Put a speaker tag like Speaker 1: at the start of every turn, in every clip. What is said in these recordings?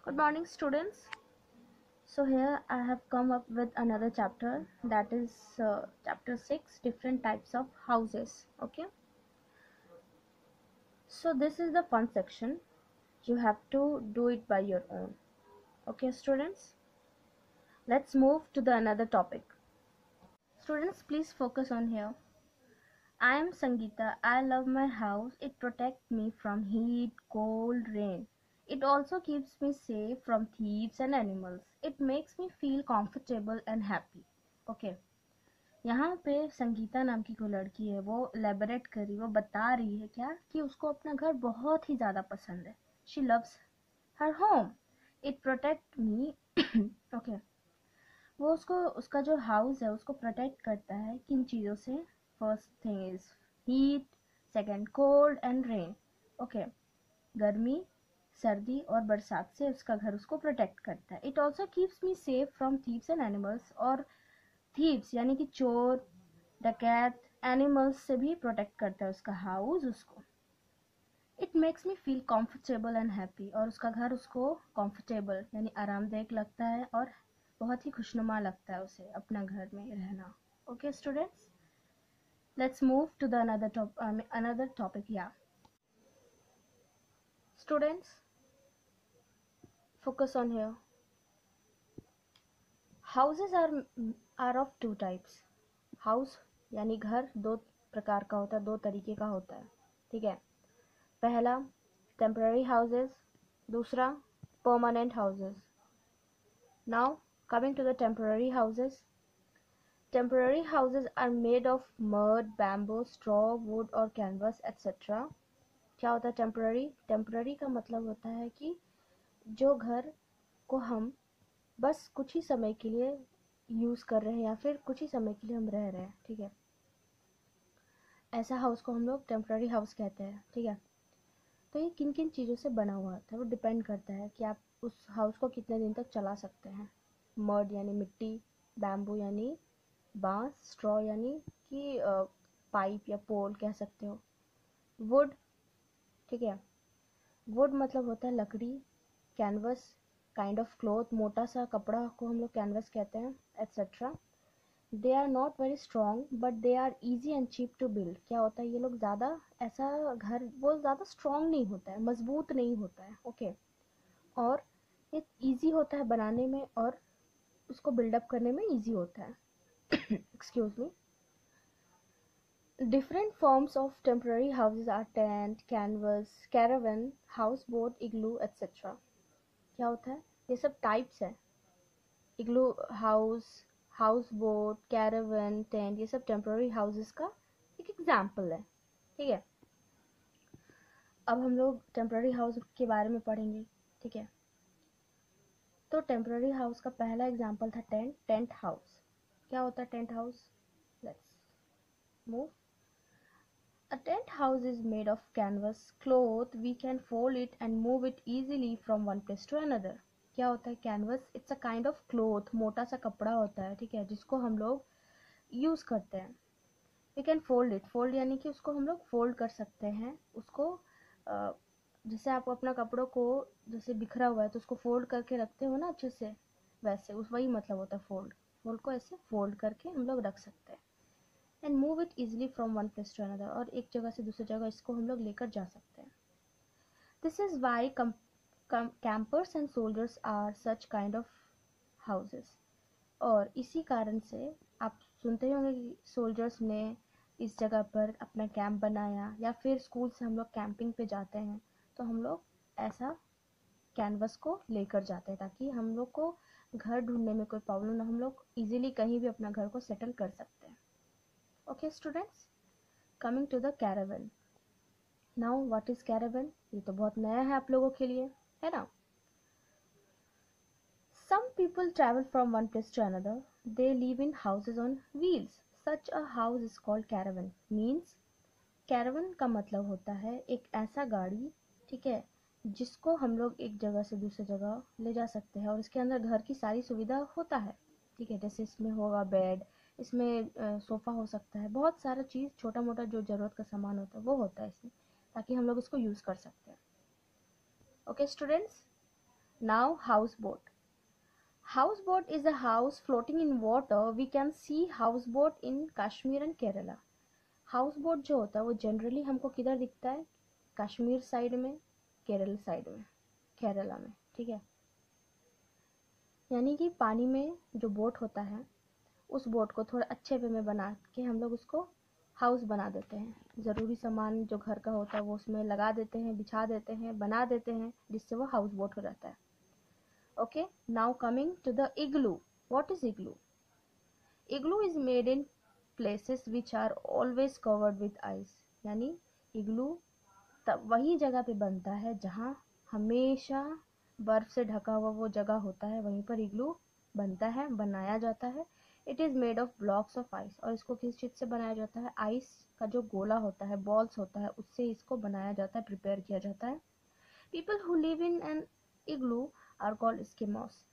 Speaker 1: Good morning, students. So here I have come up with another chapter, that is chapter 6, different types of houses. Okay, so this is the fun section. You have to do it by your own. Okay, students, let's move to the another topic. Students, please focus on here. I am Sangeeta. I love my house. It protects me from heat, cold, rain. It also keeps me safe from thieves and animals. It makes me feel comfortable and happy. Okay. यहाँ पे संगीता नाम की कोई लड़की है, वो elaborate कर रही, वो बता रही है क्या कि उसको अपना घर बहुत ही ज़्यादा पसंद है. She loves her home. It protect me. Okay. वो उसको उसका जो हाउस है उसको प्रोटेक्ट करता है किन चीज़ों से. First thing is heat, second cold and rain. Okay. गर्मी, सर्दी और बरसात से उसका घर उसको प्रोटेक्ट करता है. It also keeps me safe from thieves and animals. और थीव्स यानी कि चोर, डकैत, एनिमल्स से भी प्रोटेक्ट करता है उसका हाउस उसको. It makes me feel comfortable and happy. और उसका घर उसको कंफर्टेबल यानी आरामदायक लगता है और बहुत ही खुशनुमा लगता है उसे अपना घर में रहना. Okay students, let's move to the another topic. Yeah, students, focus on here. Houses are of two types. House यानी घर दो प्रकार का होता है, दो तरीके का होता है. ठीक है. पहला टेम्पररी हाउसेस, दूसरा permanent houses. Now coming to the temporary houses. Temporary houses are made of mud, bamboo, straw, wood or canvas etc. क्या होता है टेम्पररी? टेम्पररी का मतलब होता है कि जो घर को हम बस कुछ ही समय के लिए यूज़ कर रहे हैं या फिर कुछ ही समय के लिए हम रह रहे हैं. ठीक है, ऐसा हाउस को हम लोग टेम्पररी हाउस कहते हैं. ठीक है. तो ये किन किन चीज़ों से बना हुआ होता है वो डिपेंड करता है कि आप उस हाउस को कितने दिन तक चला सकते हैं. मड यानी मिट्टी, बैम्बू यानी बांस, स्ट्रॉ यानी कि पाइप या पोल कह सकते हो, वुड. ठीक है, वुड मतलब होता है लकड़ी, कैनवस काइंड ऑफ क्लॉथ, मोटा सा कपड़ा को हम लोग कैनवस कहते हैं etcetera. They are not very strong but they are easy and cheap to build. क्या होता है, ये लोग ज़्यादा ऐसा घर वो ज़्यादा स्ट्रॉन्ग नहीं होता है, मजबूत नहीं होता है. ओके. और ये ईजी होता है बनाने में और उसको बिल्डअप करने में ईजी होता है. Excuse me. Different forms of temporary houses are tent, canvas, caravan, houseboat, igloo, etc. क्या होता है, ये सब टाइप्स है. Igloo house, house boat, caravan, tent, ये सब टेम्पररी हाउसेस का एक एग्जाम्पल है. ठीक है. अब हम लोग टेम्पररी हाउस के बारे में पढ़ेंगे. ठीक है. तो टेम्पररी हाउस का पहला एग्जाम्पल था टेंट. टेंट हाउस क्या होता है tent house? Let's move. A tent house is made of canvas, cloth. We can fold it and move it easily from one place to another. क्या होता है canvas? It's a kind of cloth, मोटा सा कपड़ा होता है. ठीक है, जिसको हम लोग यूज़ करते हैं. We can fold it. Fold यानी कि उसको हम लोग फोल्ड कर सकते हैं. उसको जैसे आप अपना कपड़ों को जैसे बिखरा हुआ है तो उसको फोल्ड करके रखते हो ना अच्छे से, वैसे उस वही मतलब होता है फोल्ड. फोल्ड को ऐसे फोल्ड करके हम लोग रख सकते हैं. And move it easily from one place to another. और एक जगह से दूसरी जगह इसको हम लोग लेकर जा सकते हैं. This is why campers and soldiers are such kind of houses. और इसी कारण से आप सुनते होंगे कि सोल्जर्स ने इस जगह पर अपना कैंप बनाया, या फिर स्कूल से हम लोग कैंपिंग पे जाते हैं तो हम लोग ऐसा कैनवस को लेकर जाते हैं ताकि हम लोग को घर ढूंढने में कोई प्रॉब्लम ना, हम लोग इजीली कहीं भी अपना घर को सेटल कर सकते हैं. Okay students, coming to the caravan. Now what is caravan? ये तो बहुत नया है आप लोगों के लिए, है ना. Some people travel from one place to another. They live in houses on wheels. Such a house is called caravan. Means caravan का मतलब होता है एक ऐसा गाड़ी, ठीक है, जिसको हम लोग एक जगह से दूसरी जगह ले जा सकते हैं और इसके अंदर घर की सारी सुविधा होता है. ठीक है, जैसे इसमें होगा बेड, इसमें सोफ़ा हो सकता है, बहुत सारा चीज़ छोटा मोटा जो ज़रूरत का सामान होता है वो होता है इसमें, ताकि हम लोग इसको यूज़ कर सकते हैं. Okay students, now house boat. House boat is a house floating in water. We can see house boat in Kashmir and Kerala. House boat जो होता है वो जनरली हमको किधर दिखता है? कश्मीर साइड में, केरल साइड में, केरला में. ठीक है, यानी कि पानी में जो बोट होता है उस बोट को थोड़ा अच्छे वे में बना के हम लोग उसको हाउस बना देते हैं. ज़रूरी सामान जो घर का होता है वो उसमें लगा देते हैं, बिछा देते हैं, बना देते हैं, जिससे वो हाउस बोट हो जाता है. Okay, now coming to the igloo. What is igloo? Igloo is made in places which are always covered with ice. यानी इग्लू तब वही जगह पे बनता है जहाँ हमेशा बर्फ से ढका हुआ वो जगह होता है, वहीं पर इग्लू बनता है, बनाया जाता है. It is made of blocks of ice. और इसको किस चीज़ से बनाया जाता है? आइस का जो गोला होता है, बॉल्स होता है, उससे इसको बनाया जाता है, प्रिपेयर किया जाता है. People who live in an igloo are called Eskimos.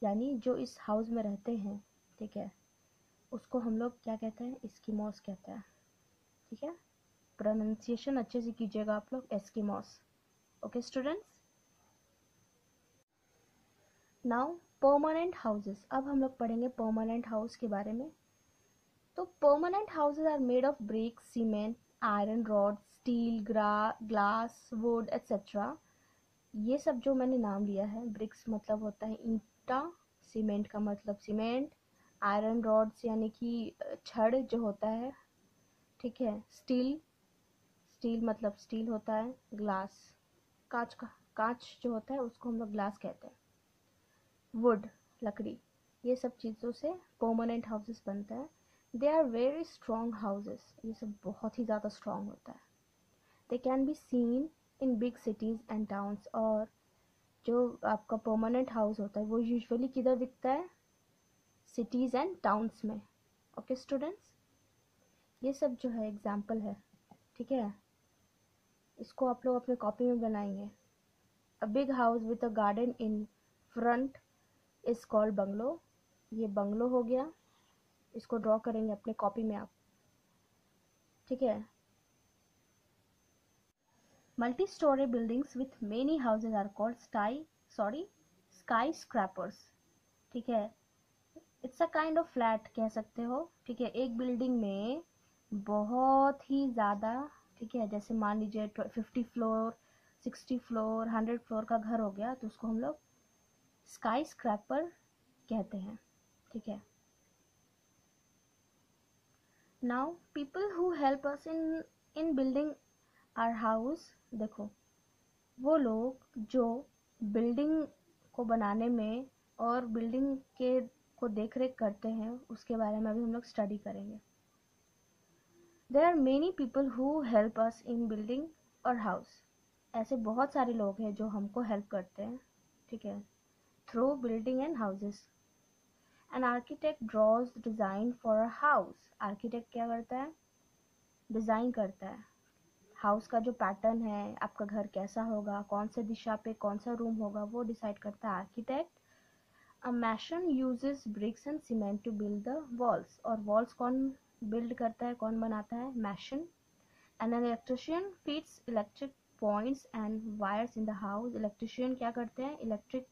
Speaker 1: यानी जो इस हाउस में रहते हैं, ठीक है, उसको हम लोग क्या कहते हैं? एस्किमोस कहते हैं. ठीक है, प्रोनाउंसिएशन अच्छे से कीजिएगा आप लोग, Eskimos. Okay students, now permanent houses. अब हम लोग पढ़ेंगे परमानेंट हाउस के बारे में. तो permanent houses are made of brick, cement, iron rod, steel, glass, wood etcetera. ये सब जो मैंने नाम लिया है, ब्रिक्स मतलब होता है ईंटा, सीमेंट का मतलब सीमेंट, आयरन रॉड्स यानी कि छड़ जो होता है, ठीक है, स्टील, स्टील मतलब स्टील होता है, ग्लास, कांच का, कांच जो होता है उसको हम लोग ग्लास कहते हैं, वुड लकड़ी. ये सब चीज़ों से परमानेंट हाउसेस बनते हैं. They are very strong houses. ये सब बहुत ही ज़्यादा स्ट्रॉन्ग होता है. They can be seen in big cities and towns. और जो आपका परमानेंट हाउस होता है वो यूजुअली किधर दिखता है? सिटीज़ एंड टाउन्स में. ओके स्टूडेंट्स, ये सब जो है एग्जाम्पल है. ठीक है, इसको आप लोग अपने कॉपी में बनाएंगे. A big house with a garden in front is called bungalow. ये बंगलो हो गया. इसको ड्रॉ करेंगे अपने कॉपी में आप. ठीक है, multi storey buildings with many houses are called skyscrapers. ठीक है, it's a kind of flat कह सकते हो. ठीक है, एक बिल्डिंग में बहुत ही ज़्यादा, ठीक है, जैसे मान लीजिए 50 फ्लोर, 60 फ्लोर, 100 फ्लोर का घर हो गया, तो उसको हम लोग स्काई स्क्रैपर कहते हैं. ठीक है, now people who help us in in building our house. देखो, वो लोग जो बिल्डिंग को बनाने में और बिल्डिंग के को देख रेख करते हैं, उसके बारे में अभी हम लोग स्टडी करेंगे. There are many people who help us in building और हाउस. ऐसे बहुत सारे लोग हैं जो हमको हेल्प करते हैं. ठीक है, through building and houses. An architect draws design for a house. Architect क्या करता है? डिज़ाइन करता है. हाउस का जो पैटर्न है, आपका घर कैसा होगा, कौन से दिशा पे कौन सा रूम होगा, वो डिसाइड करता है architect. A mason uses bricks and cement to build the walls. और वॉल्स कौन बिल्ड करता है, कौन बनाता है? Mason. And an electrician feeds electric points and wires in the house. Electrician क्या करते हैं? इलेक्ट्रिक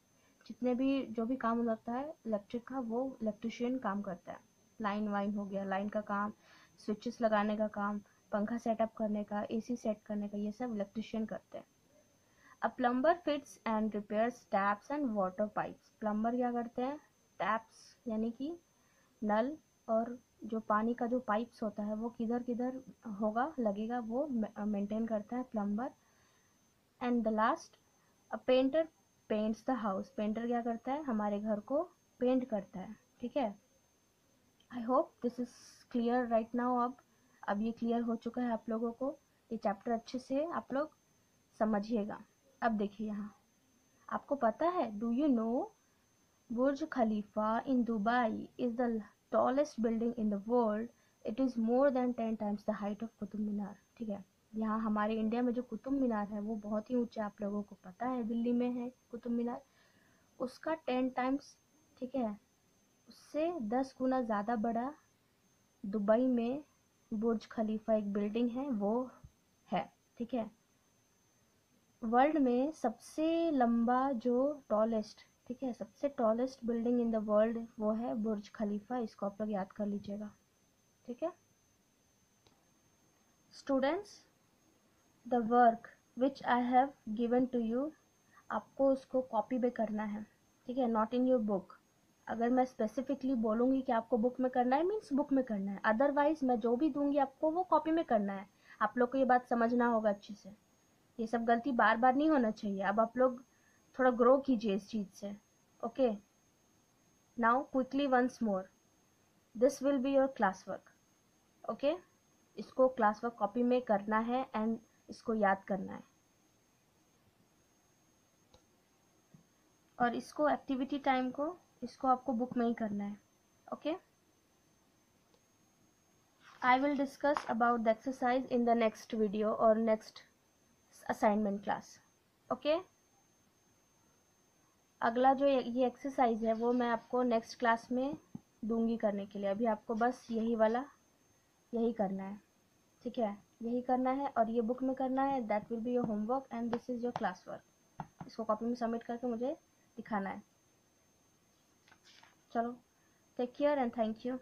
Speaker 1: जितने भी जो भी काम होता है इलेक्ट्रिक का, वो इलेक्ट्रिशियन काम करता है. लाइन वाइन हो गया, लाइन का काम, स्विचेस लगाने का काम, पंखा सेटअप करने का, एसी सेट करने का, ये सब इलेक्ट्रिशियन करते हैं. A plumber fits and repairs taps and water pipes. Plumber क्या करते हैं? टैप्स यानी कि नल, और जो पानी का जो पाइप्स होता है वो किधर किधर होगा, लगेगा, वो मेंटेन करता है plumber. And the last, a painter paints the house. Painter क्या करता है? हमारे घर को पेंट करता है. ठीक है, I hope this is clear right now. अब ये क्लियर हो चुका है आप लोगों को. ये चैप्टर अच्छे से आप लोग समझिएगा. अब देखिए यहाँ, आपको पता है, do you know Burj Khalifa in Dubai is the tallest building in the world. It is more than 10 times the height of Qutub Minar. ठीक है, यहाँ हमारे इंडिया में जो कुतुब मीनार है वो बहुत ही ऊंचा, आप लोगों को पता है, दिल्ली में है कुतुब मीनार, उसका 10 times, ठीक है, उससे 10 गुना ज़्यादा बड़ा दुबई में बुर्ज खलीफा एक बिल्डिंग है, वो है. ठीक है, वर्ल्ड में सबसे लंबा जो टॉलेस्ट, ठीक है, सबसे tallest building in the world वो है बुर्ज खलीफा। इसको आप लोग याद कर लीजिएगा, ठीक है students. The work which I have given to you, आपको उसको कॉपी में करना है, ठीक है, नॉट इन योर बुक। अगर मैं स्पेसिफिकली बोलूँगी कि आपको बुक में करना है, मीन्स बुक में करना है, अदरवाइज मैं जो भी दूंगी आपको वो कॉपी में करना है। आप लोग को ये बात समझना होगा अच्छे से, ये सब गलती बार बार नहीं होना चाहिए। अब आप लोग थोड़ा ग्रो कीजिए इस चीज़ से, okay. Now quickly once more, this will be your class work, okay. इसको क्लास वर्क कॉपी में करना है एंड इसको याद करना है, और इसको एक्टिविटी टाइम को इसको आपको बुक में ही करना है, okay. I will discuss about the exercise in the next video or next assignment class, okay। अगला जो ये एक्सरसाइज है वो मैं आपको नेक्स्ट क्लास में दूंगी करने के लिए। अभी आपको बस यही वाला यही करना है, ठीक है, यही करना है और ये बुक में करना है। That will be your homework and this is your class work. इसको कॉपी में सबमिट करके मुझे दिखाना है। चलो, take care and thank you.